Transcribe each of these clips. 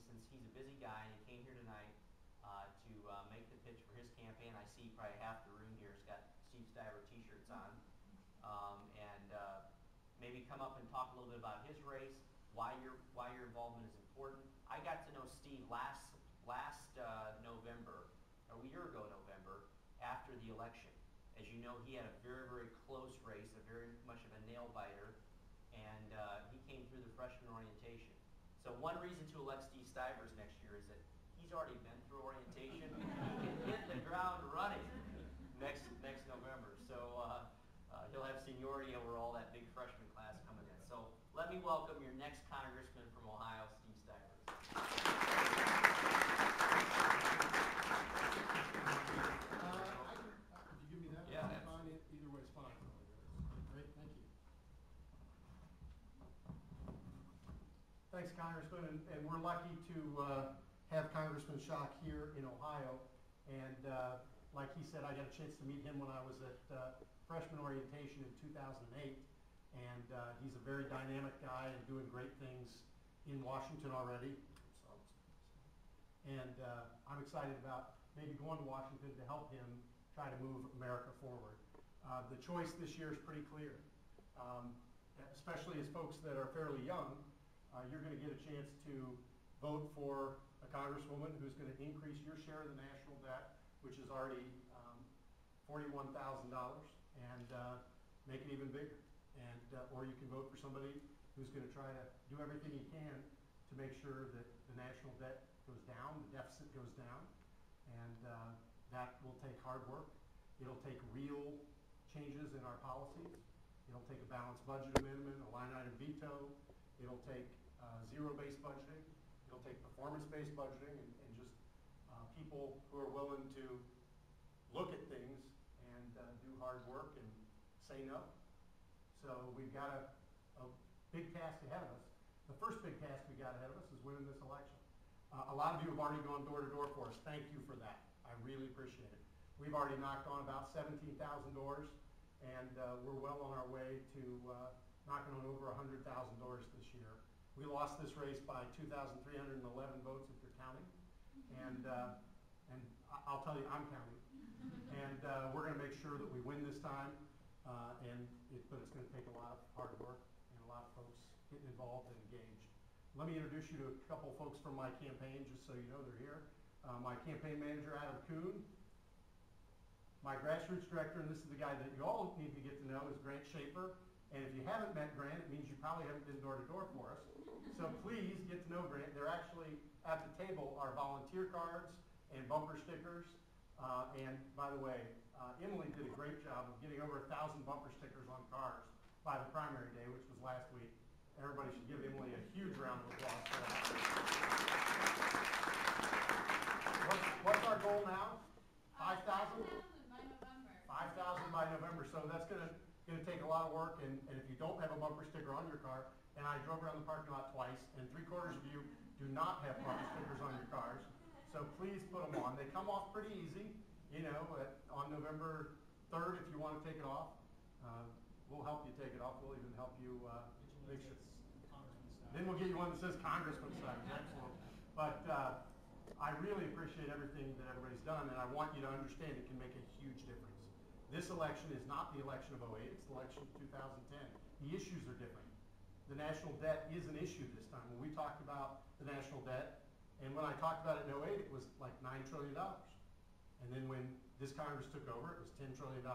since he's a busy guy and he came here tonight to make the pitch for his campaign. I see probably half the room here has got Steve Stivers t-shirts on. Maybe come up and talk a little bit about his race, why your involvement is important. I got to know Steve last November, or a year ago November, after the election. As you know, he had a very, very close race, a very much of a nail biter, and he came through the freshman orientation. So one reason to elect Steve Stivers next year is that he's already been through orientation. He can hit the ground running next November. So he'll have seniority over all that big freshman class coming in. So let me welcome your next congressman from Ohio, Steve Stivers. If you give me that, yeah, fine. Either way is fine. Great, thank you. Thanks, Congressman, and we're lucky to have Congressman Schuck here in Ohio. And like he said, I got a chance to meet him when I was at freshman orientation in 2008. And he's a very dynamic guy and doing great things in Washington already. And I'm excited about maybe going to Washington to help him try to move America forward. The choice this year is pretty clear, especially as folks that are fairly young. You're going to get a chance to vote for a congresswoman who's going to increase your share of the national debt, which is already $41,000, and make it even bigger. And or you can vote for somebody who's going to try to do everything he can to make sure that the national debt goes down, the deficit goes down, and that will take hard work. It'll take real changes in our policies. It'll take a balanced budget amendment, a line item veto. It'll take zero-based budgeting. It'll take performance-based budgeting, and just people who are willing to look at things and do hard work and say no. So we've got a big task ahead of us. The first big task we got ahead of us is winning this election. A lot of you have already gone door to door for us. Thank you for that. I really appreciate it. We've already knocked on about 17,000 doors, and we're well on our way to knocking on over 100,000 doors this year. We lost this race by 2,311 votes if you're counting, and I'll tell you, I'm counting. And we're going to make sure that we win this time, but it's going to take a lot of hard work and a lot of folks getting involved and engaged. Let me introduce you to a couple folks from my campaign, just so you know they're here. My campaign manager, Adam Kuhn. My grassroots director, and this is the guy that you all need to get to know, is Grant Schaefer. And if you haven't met Grant, it means you probably haven't been door to door for us. So please get to know Grant. They're actually at the table are volunteer cards and bumper stickers. And by the way, Emily did a great job of getting over 1,000 bumper stickers on cars by the primary day, which was last week. Everybody should give Emily a huge round of applause for that. What's our goal now? 5,000? 5,000 by November. So that's going to take a lot of work. And if you don't have a bumper sticker on your car, and I drove around the parking lot twice, and 3/4 of you do not have bumper stickers on your cars. So please put them on. They come off pretty easy. You know, on November 3rd, if you want to take it off, we'll help you take it off. We'll even help you make sure. Then we'll get you one that says Congressman Stivers. Excellent. But I really appreciate everything that everybody's done, and I want you to understand it can make a huge difference. This election is not the election of 08, it's the election of 2010. The issues are different. The national debt is an issue this time. When we talked about the national debt, and when I talked about it in 08, it was like $9 trillion. And then when this Congress took over, it was $10 trillion,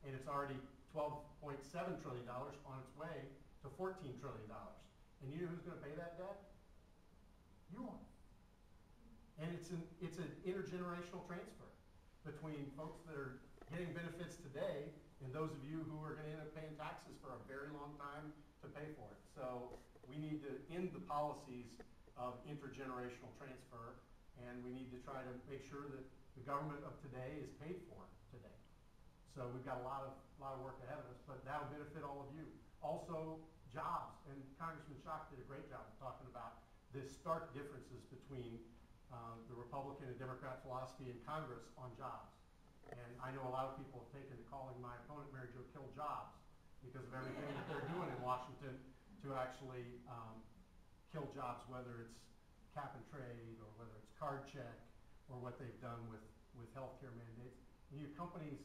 and it's already $12.7 trillion on its way to $14 trillion. And you know who's going to pay that debt? You are. And it's an intergenerational transfer between folks that are getting benefits today and those of you who are going to end up paying taxes for a very long time to pay for it. So we need to end the policies of intergenerational transfer, and we need to try to make sure that the government of today is paid for today. So we've got a lot of work ahead of us, but that'll benefit all of you. Also, jobs, and Congressman Schuck did a great job of talking about the stark differences between the Republican and Democrat philosophy in Congress on jobs. And I know a lot of people have taken to calling my opponent, Mary Jo, kill jobs because of everything that they're doing in Washington to actually kill jobs, whether it's cap and trade, or whether it's card check, or what they've done with healthcare mandates. And your companies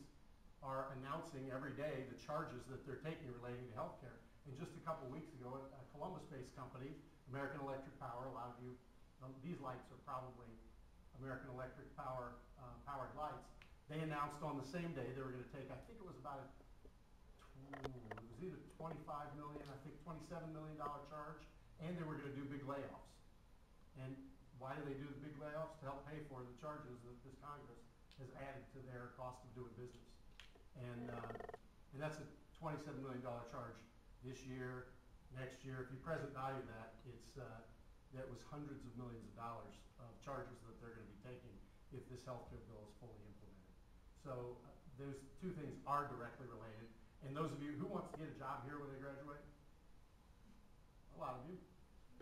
are announcing every day the charges that they're taking relating to healthcare. And just a couple weeks ago, a Columbus-based company, American Electric Power, a lot of you, these lights are probably American Electric Power powered lights. They announced on the same day they were going to take, I think it was about it was either 25 million, I think $27 million charge, and they were going to do big layoffs. And why do they do the big layoffs? To help pay for the charges that this Congress has added to their cost of doing business. And that's a $27 million charge this year, next year. If you present value that, that was hundreds of millions of dollars of charges that they're going to be taking if this healthcare bill is fully implemented. So those two things are directly related. And those of you, who wants to get a job here when they graduate? A lot of you.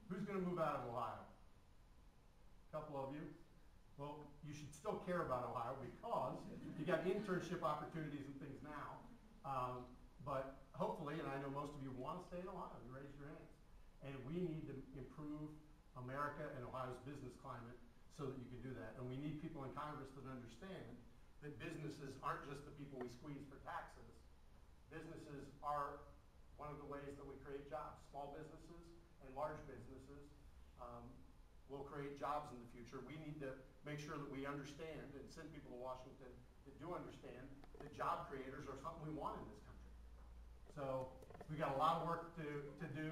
Who's going to move out of Ohio? A couple of you. Well, you should still care about Ohio because you got internship opportunities and things now. But hopefully, and I know most of you want to stay in Ohio, you raised your hands. And we need to improve America and Ohio's business climate so that you can do that. And we need people in Congress that understand that businesses aren't just the people we squeeze for taxes. Businesses are one of the ways that we create jobs. Small businesses and large businesses will create jobs in the future. We need to make sure that we understand and send people to Washington that do understand that job creators are something we want in this country. So we've got a lot of work to do.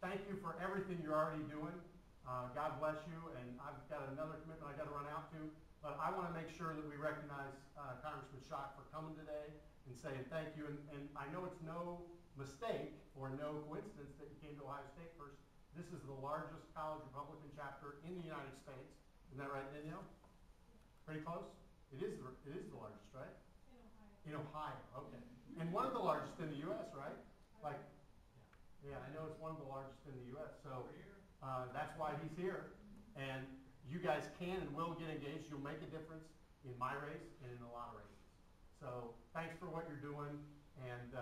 Thank you for everything you're already doing. God bless you. And I've got another commitment I've got to run out to. But I want to make sure that we recognize Congressman Schuck for coming today and saying thank you. And I know it's no mistake or no coincidence that you came to Ohio State first. This is the largest college Republican chapter in the United States. Isn't that right, Danielle? Pretty close? It is the largest, right? In Ohio. In Ohio, okay. And one of the largest in the U.S., right? Like, yeah, I know it's one of the largest in the U.S. So that's why he's here. And you guys can and will get engaged. You'll make a difference in my race and in a lot of races. So thanks for what you're doing. And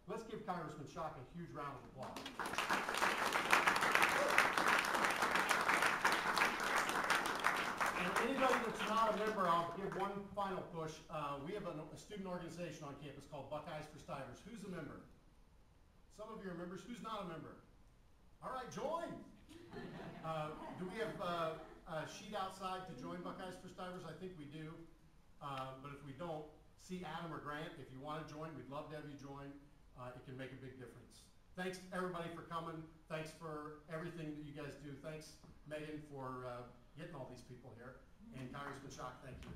let's give Congressman Schuck a huge round of applause. And anybody that's not a member, I'll give one final push. We have a student organization on campus called Buckeyes for Stivers. Who's a member? Some of you are members. Who's not a member? All right, join. Do we have a sheet outside to join Buckeyes for Stivers? I think we do. But if we don't, see Adam or Grant. If you want to join, we'd love to have you join. It can make a big difference. Thanks everybody for coming. Thanks for everything that you guys do. Thanks, Megan, for getting all these people here. And Congressman Schuck, thank you.